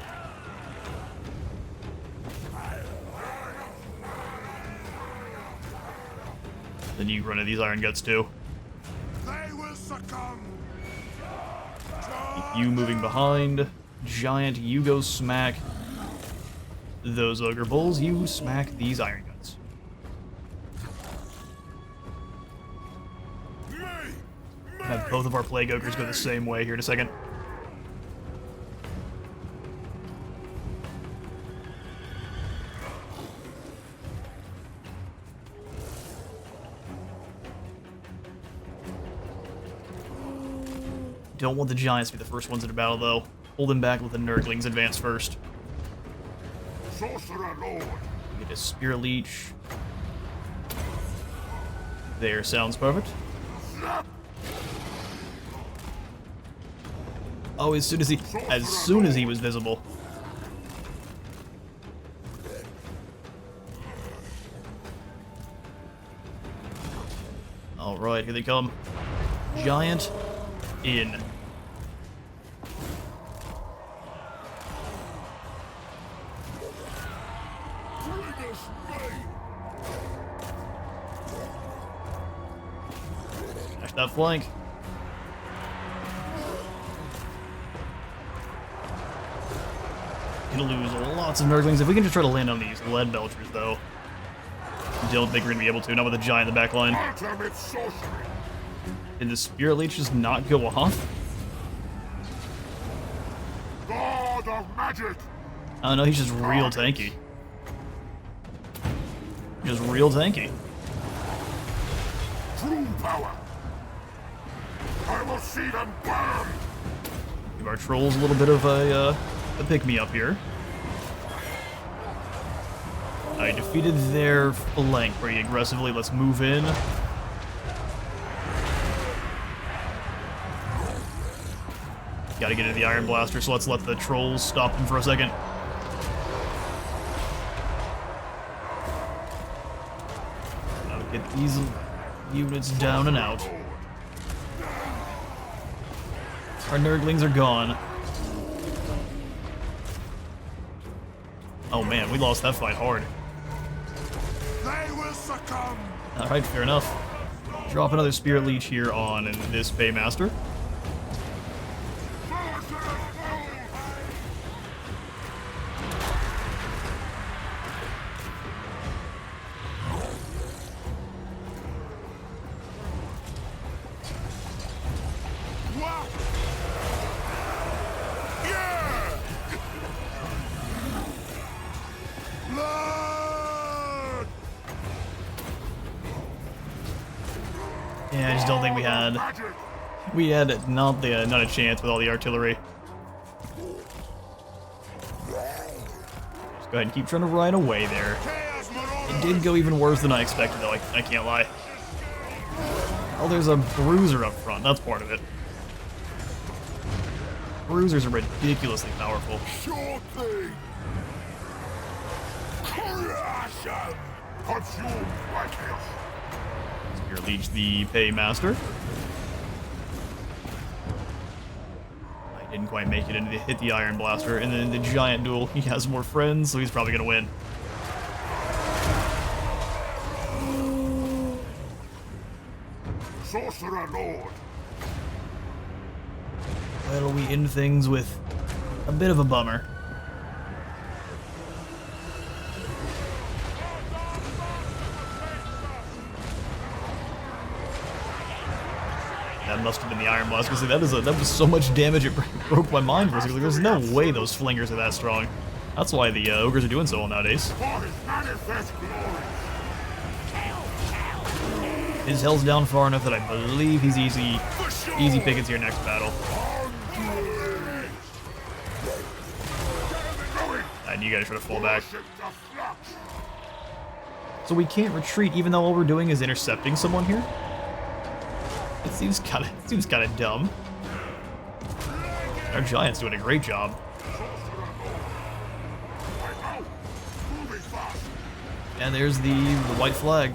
Then you run into these Iron Guts too. They will succumb! Keep you moving behind. Giant, you go smack those Ogre Bulls. You smack these Iron Guts. Have both of our Plague Ogres go the same way here in a second. Don't want the Giants to be the first ones into battle, though. Hold them back, let the Nurglings advance first. Sorcerer Lord! Get a Spear Leech. There, sounds perfect. Oh, as soon as he was visible. All right, here they come. Giant in. Smash that flank. Gonna lose lots of Nurglings. If we can just try to land on these lead belchers, though. I don't think we're gonna be able to, not with a giant in the back line. Ultimate sorcery. Did the Spirit Leech just not go off? God of magic. Oh no, he's just real tanky. Just real tanky. True power. I will see them burn. Give our trolls a little bit of a pick-me-up here. I defeated their flank pretty aggressively. Let's move in. Gotta get into the Iron Blaster, so let's let the trolls stop them for a second. Now get these units down and out. Our Nurglings are gone. Oh man, we lost that fight hard. They will succumb. Alright, fair enough. Drop another Spirit Leech here on this Paymaster. Yeah, I just don't think we had not a chance with all the artillery. Just go ahead and keep trying to ride away there. It did go even worse than I expected, though. I can't lie. Oh, there's a bruiser up front. That's part of it. Bruisers are ridiculously powerful. Sure thing. Crush 'em. Consumed by chaos. Here, Leech the Paymaster. I didn't quite make it into hit the Iron Blaster, and then the giant duel. He has more friends, so he's probably gonna win. Sorcerer Lord. Well, we end things with a bit of a bummer. That must have been the Iron Blast, because that was so much damage it broke my mind for a second. There's no way those flingers are that strong. That's why the ogres are doing so well nowadays. For his manifest glory. His health's down far enough that I believe he's easy pickings here next battle. And you gotta try to fall back. So we can't retreat even though all we're doing is intercepting someone here? It seems kinda dumb. Our giant's doing a great job. And there's the white flag.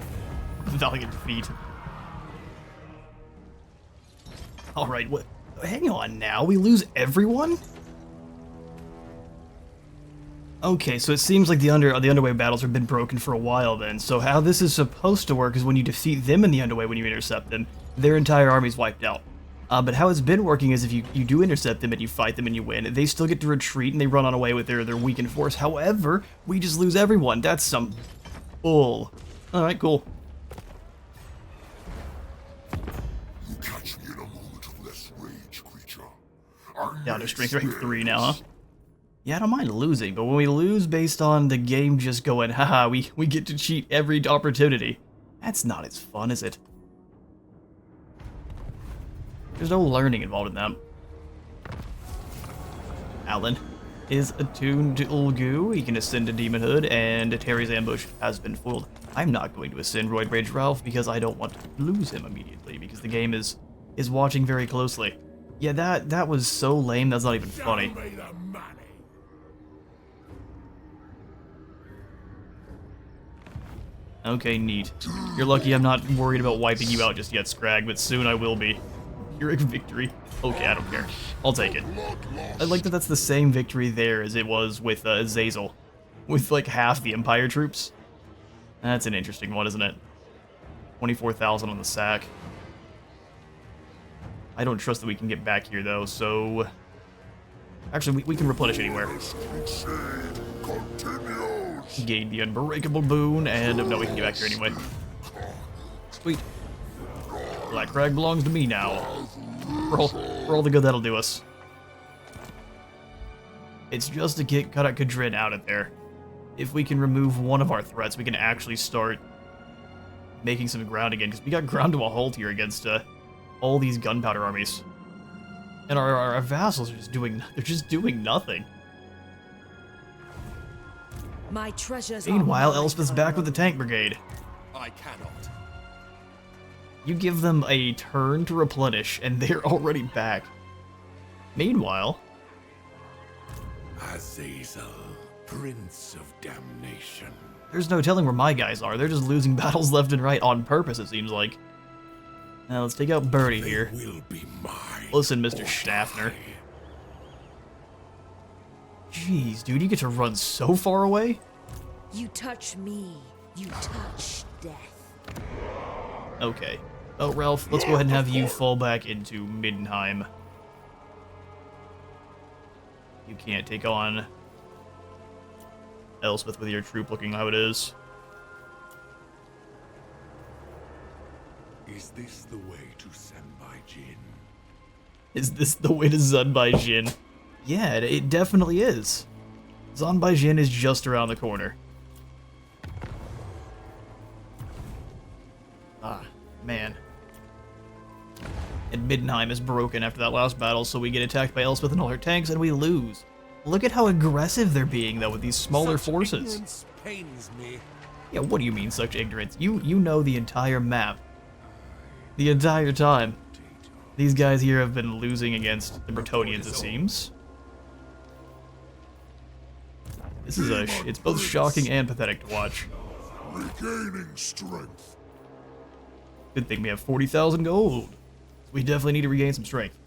Valiant defeat. Alright, what? Hang on now, we lose everyone? Okay, so it seems like the underway battles have been broken for a while then. So how this is supposed to work is when you defeat them in the underway, when you intercept them, their entire army's wiped out. But how it's been working is if you do intercept them and you fight them and you win, they still get to retreat and they run on away with their weakened force. However, we just lose everyone. That's some bull. Alright, cool. You catch me in a moment of less rage, creature. Down to strength rank 3 now, huh? Yeah, I don't mind losing, but when we lose based on the game just going, haha, we get to cheat every opportunity, that's not as fun, is it? There's no learning involved in that. Alan is attuned to Ulgu. He can ascend to Demonhood, and Terry's ambush has been foiled. I'm not going to ascend Roid Rage Ralph because I don't want to lose him immediately, because the game is watching very closely. Yeah, that was so lame, that's not even funny. Show me the money. Okay, neat. You're lucky I'm not worried about wiping you out just yet, Scrag, but soon I will be. Pyrrhic victory. Okay, I don't care. I'll take it. I like that that's the same victory there as it was with Azazel. With like half the Empire troops. That's an interesting one, isn't it? 24,000 on the sack. I don't trust that we can get back here, though, so... Actually, we can replenish anywhere. Gain the unbreakable boon, and no, we can get back here anyway. Sweet. Black Crag belongs to me now. For all the good that'll do us. It's just to get Kadrin out of there. If we can remove one of our threats, we can actually start making some ground again, because we got ground to a halt here against all these gunpowder armies. And our vassals are just doing nothing. My treasures. Meanwhile, Elspeth's back with the tank brigade. I cannot. You give them a turn to replenish, and they're already back. Meanwhile... Azazel, Prince of Damnation. There's no telling where my guys are. They're just losing battles left and right on purpose, it seems like. Now, let's take out Birdie here. They will be mine. Listen, Mr. or Schaffner. die. Jeez, dude, you get to run so far away? You touch me, you touch death. Okay. Oh, Ralph, let's go ahead and have you fall back into Middenheim. You can't take on Elspeth with your troop looking how it is. Is this the way to Sanbai-Jin? Is this the way to Zanbai-Jin? Yeah, it definitely is. Zanbai-Jin is just around the corner. Ah, man. And Middenheim is broken after that last battle, so we get attacked by Elspeth and all her tanks, and we lose. Look at how aggressive they're being, though, with these smaller forces. Ignorance pains me. Yeah, what do you mean, such ignorance? You know the entire map. The entire time. These guys here have been losing against the Bretonians, it seems. This is it's both shocking and pathetic to watch. Regaining strength. Good thing we have 40,000 gold. We definitely need to regain some strength.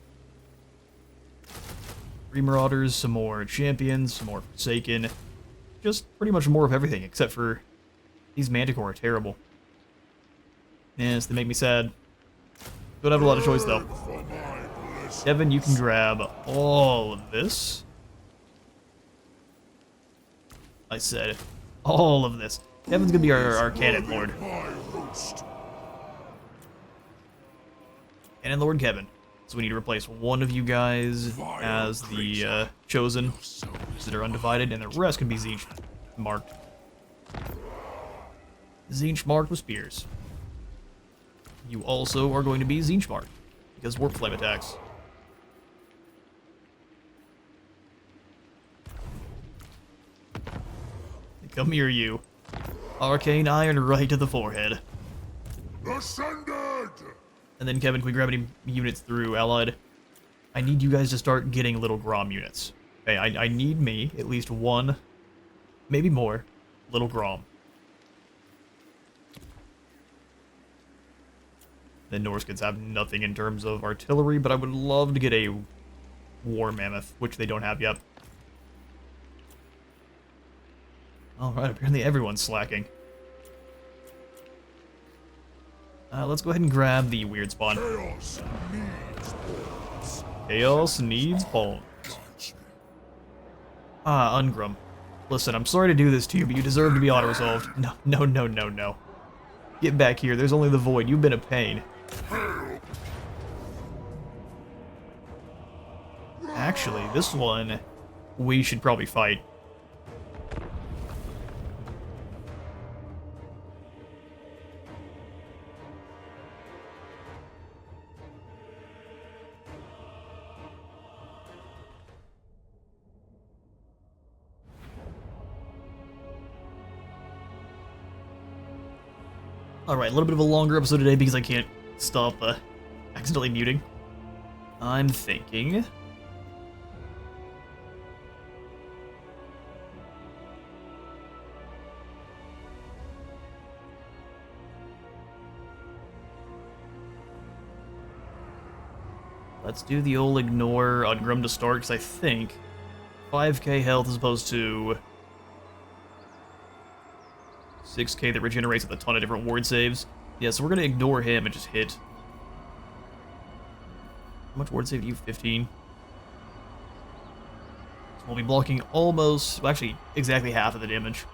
3 Marauders, some more Champions, some more Forsaken. Just pretty much more of everything, except for these Manticore are terrible. Yes, they make me sad. Don't have a lot of choice, though. Devin, you can grab all of this. I said all of this. Devin's gonna be our Cannon Lord. Cannon Lord Kevin. So we need to replace one of you guys as the Chosen, that are undivided, and the rest can be Tzeentch marked. Tzeentch marked with spears. You also are going to be Tzeentch marked, because Warp Flame attacks. Come here, you. Arcane Iron right to the forehead. Ascended! And then, Kevin, can we grab any units through Allied? I need you guys to start getting little Grom units. Okay, I need me, at least one, maybe more, little Grom. The Norskins have nothing in terms of artillery, but I would love to get a War Mammoth, which they don't have yet. Alright, apparently everyone's slacking. Let's go ahead and grab the weird spawn. Chaos needs pawns. Ah, Ungrum. Listen, I'm sorry to do this to you, but you deserve to be auto-resolved. No. Get back here, there's only the Void. You've been a pain. Actually, this one, we should probably fight. Alright, a little bit of a longer episode today because I can't stop accidentally muting. I'm thinking... Let's do the old ignore Ungrim to start, because I think 5k health as opposed to 6k that regenerates with a ton of different ward saves. Yeah, so we're going to ignore him and just hit. How much ward save do you? 15. So we'll be blocking almost, well, actually, exactly half of the damage.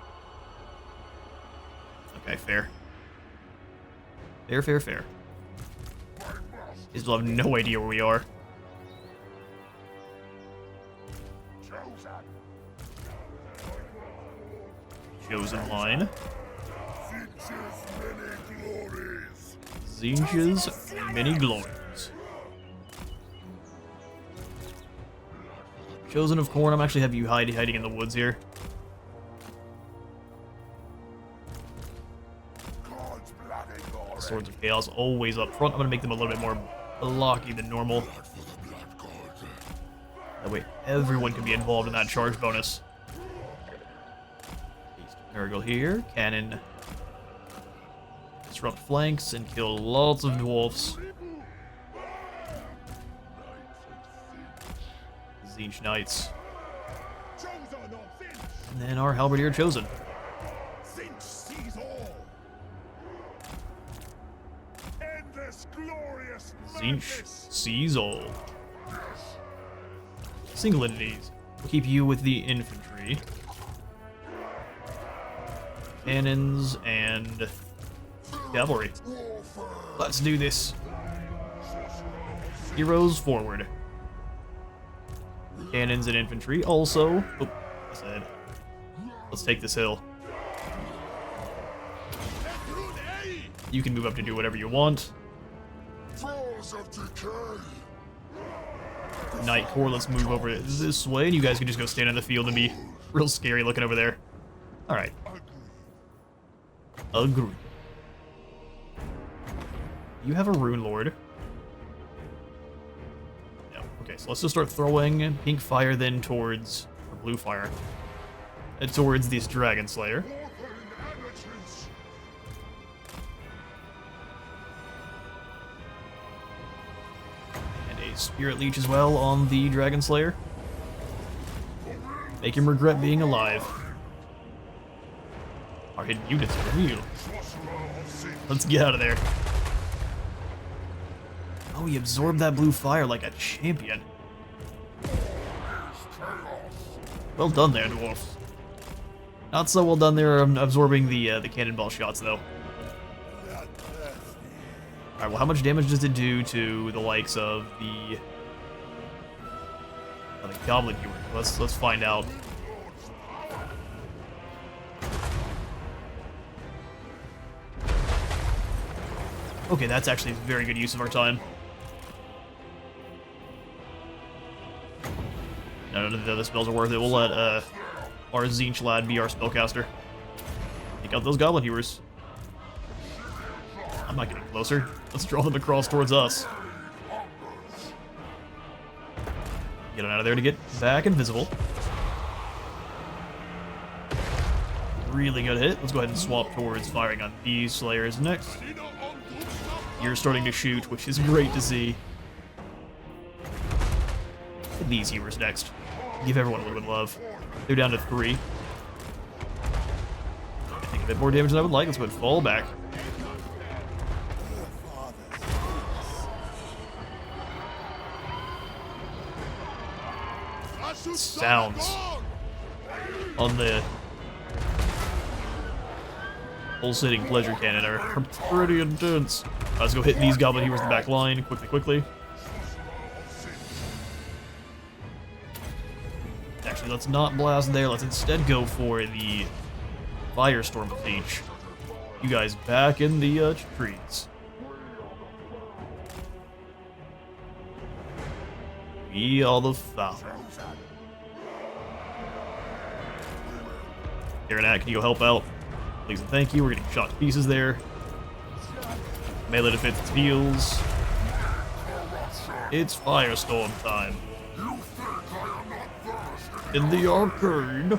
Okay, fair. Fair, fair, fair. They still have no idea where we are. Chosen line. Tzeentch's many glories. Chosen of Corn, I'm actually have you hiding in the woods here. Swords of Chaos always up front. I'm gonna make them a little bit more blocky than normal. That way everyone can be involved in that charge bonus. Nurgle here. Cannon. Disrupt flanks and kill lots of dwarfs. Tzeentch Knights. And then our Halberdier Chosen. Tzeentch sees all. Single entities. We'll keep you with the infantry. Cannons and cavalry. Let's do this. Heroes forward. Cannons and infantry. Also, oh, I said, let's take this hill. You can move up to do whatever you want. Knight Corps, let's move over this way, and you guys can just go stand in the field and be real scary looking over there. Alright. Agree. You have a Rune Lord. No. Okay, so let's just start throwing pink fire then towards, or blue fire, towards this Dragon Slayer. Spirit Leech as well on the Dragon Slayer. Make him regret being alive. Our hidden units are real. Let's get out of there. Oh, he absorbed that blue fire like a champion. Well done there, dwarfs. Not so well done there absorbing the cannonball shots, though. Alright, well, how much damage does it do to the likes of the Goblin Heward? Let's find out. Okay, that's actually a very good use of our time. None of the other spells are worth it. We'll let our Tzeentch lad be our spellcaster. Take out those Goblin Hewers. I'm not getting closer. Let's draw them across towards us. Get him out of there to get back invisible. Really good hit. Let's go ahead and swap towards firing on these Slayers next. You're starting to shoot, which is great to see. Get these Hewers next. Give everyone a little bit of love. They're down to 3. I think a bit more damage than I would like. Let's go ahead and fall back. Sounds on the pulsating pleasure cannon are pretty intense. Let's go hit these Goblin Hewers in the back line quickly. Actually, let's not blast there. Let's instead go for the Firestorm of Tzeentch. You guys back in the trees. We are the foul. Aaron, can you go help out? Please and thank you. We're getting shot to pieces there. Melee defense feels. It's Firestorm time. You think I am not versed In the arcade.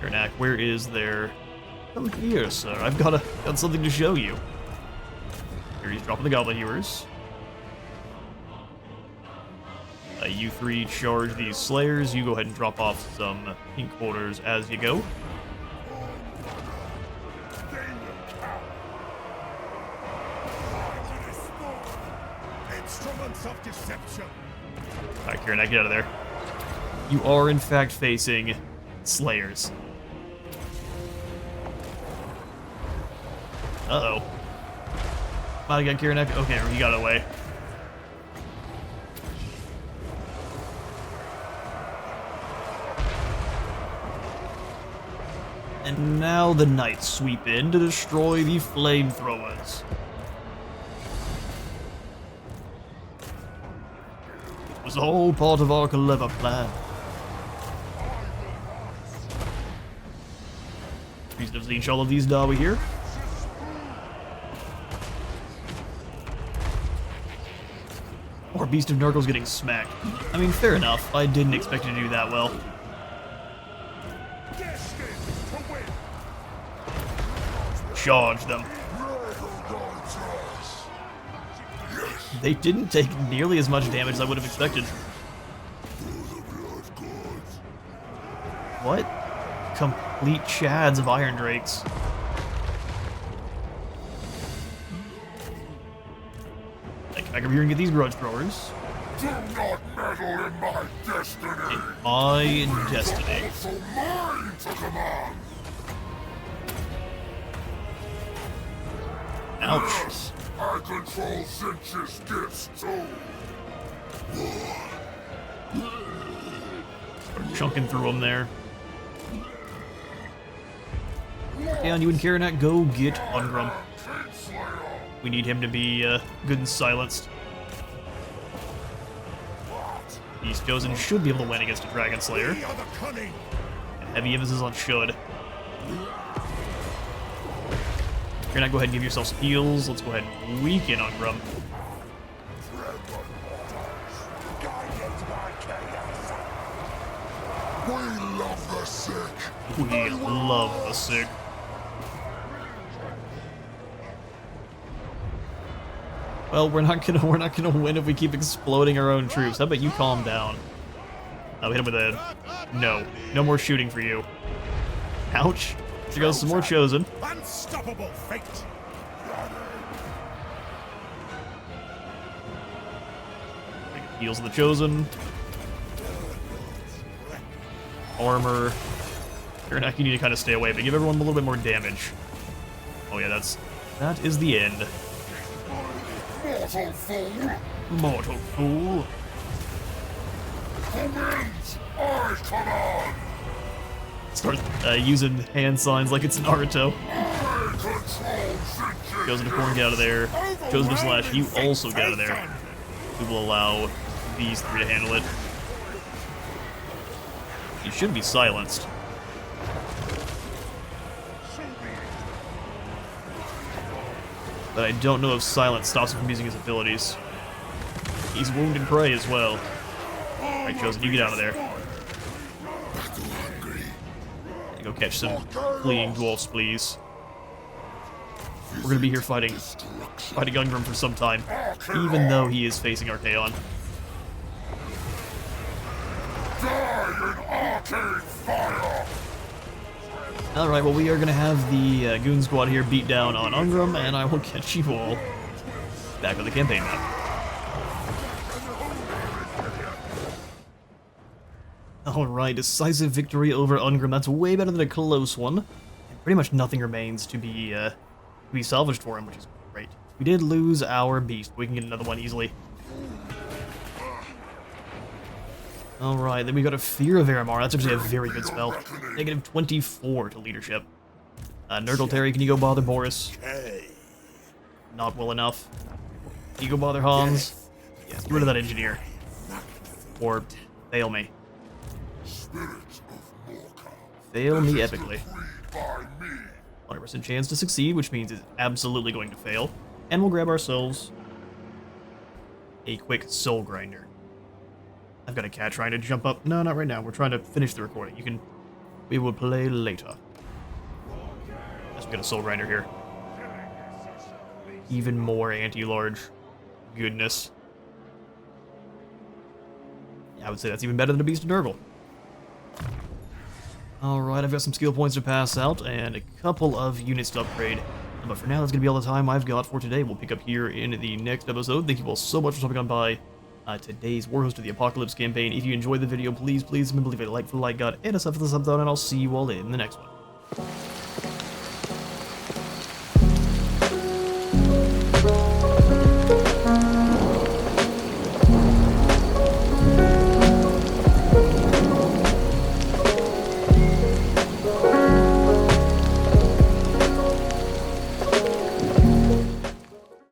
Kernak, where is there? Come here, sir. I've got something to show you. Here he's dropping the Goblin Hewers. You three charge these Slayers. You go ahead and drop off some pink quarters as you go. instruments of deception? Alright, Kernak, get out of there. You are, in fact, facing Slayers. Uh-oh. Might have got Kernak. Okay, he got away. And now the Knights sweep in to destroy the flamethrowers. It was all part of our clever plan. Beast of Zinch, all of these Dawi here. Or Beast of Nurgle's getting smacked. I mean, fair enough. I didn't expect it to do that well. Charge them. They didn't take nearly as much damage as I would have expected. What? Complete chads of Iron Drakes. I can come over here and get these grudge throwers. Do not meddle in my destiny. My destiny. Also mine to command. Ouch. I control Zinch's gifts too. Start chunking through them there. And you and Kernak go get Ungrum. We need him to be good and silenced. Beast Chosen should be able to win against a Dragon Slayer. We are the cunning. Heavy emphasis on should. Kernak, go ahead and give yourselves heals. Let's go ahead and weaken Ungrum. We love the sick. We love the sick. Well, we're not gonna win if we keep exploding our own troops. How about you calm down? I'll hit him with a no more shooting for you. Ouch. There goes some more Chosen. Unstoppable fate. Heals of the Chosen. Armor. Kernak, you need to kind of stay away, but give everyone a little bit more damage. Oh yeah, that is the end. Mortal fool. Mortal fool. Command. I command. Start using hand signs like it's Naruto. I control Zinch's. Chosen to Corn, get out of there. Chosen to Slash, you also get out of there. We will allow these three to handle it. He should be silenced. But I don't know if silence stops him from using his abilities. He's wounded prey as well. Alright, Chosen, you get out of there. Go catch some fleeing dwarfs, please. We're gonna be here fighting Ungrum for some time, even though he is facing Archaon. Alright, well, we are gonna have the Goon Squad here beat down on Ungrum, and I will catch you all back on the campaign map. Alright, decisive victory over Ungrum. That's way better than a close one. And pretty much nothing remains to be salvaged for him, which is great. We did lose our beast. We can get another one easily. Alright, then we got a Fear of Aramar. That's actually a very good spell. Negative 24 to leadership. Nurgle Terry, can you go bother Boris? Not well enough. Can you go bother Hans? Yes, get rid of that engineer. Or fail me. Fail me epically. 100% chance to succeed, which means it's absolutely going to fail. And we'll grab ourselves a quick soul grinder. I've got a cat trying to jump up. No, not right now. We're trying to finish the recording. We will play later. Let's get a soul grinder here. Even more anti-large goodness. I would say that's even better than a Beast of Nurgle. Alright, I've got some skill points to pass out and a couple of units to upgrade. But for now, that's going to be all the time I've got for today. We'll pick up here in the next episode. Thank you all so much for stopping on by today's Warhost of the Apocalypse campaign. If you enjoyed the video, please remember to leave a like for the like god and a sub for the sub down, and I'll see you all in the next one.